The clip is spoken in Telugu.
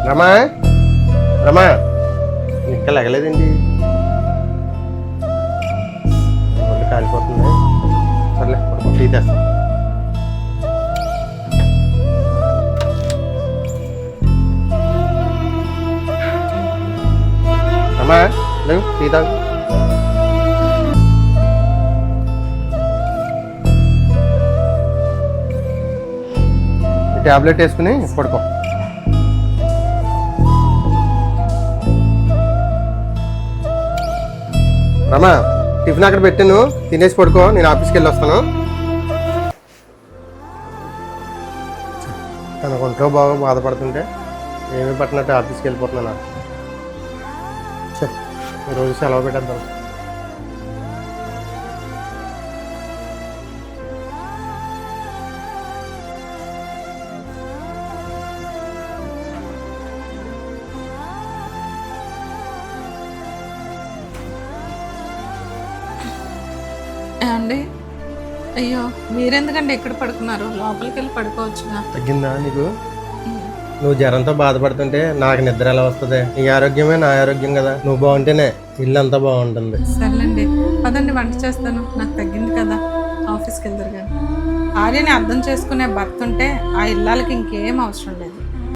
రమా రమా ఇంకా లెగలేదండి. ఒళ్ళు కాలిపోతుంది. సర్లే టీ తెస్తా. రమా లేవు టీ తాగు. ట్యాబ్లెట్ వేసుకుని పడుకో. రమా టిఫిన్ అక్కడ పెట్టాను, తినేసి పడుకో. నేను ఆఫీస్కి వెళ్ళి వస్తాను. తన ఒంట్లో బాగా బాధపడుతుంటే ఏమీ పట్టినట్టు ఆఫీస్కి వెళ్ళిపోతున్నాను. ఈరోజు సెలవు పెట్టేద్దాం. ఏమండి? అయ్యో మీరెందుకండి ఎక్కడ పడుకున్నారు? లోపలికి వెళ్ళి పడుకోవచ్చుగా. తగ్గిందా నీకు? నువ్వు జ్వరంతో బాధపడుతుంటే నాకు నిద్ర ఎలా వస్తుంది? నీ ఆరోగ్యమే నా ఆరోగ్యం కదా. నువ్వు బాగుంటేనే ఇల్లు అంతా బాగుంటుంది. సర్లేండి పదండి, వంట చేస్తాను. నాకు తగ్గింది కదా, ఆఫీస్కి వెళ్తారు కానీ. ఆర్యని అర్థం చేసుకునే భర్త ఉంటే ఆ ఇల్లాలకి ఇంకేం అవసరం లేదు.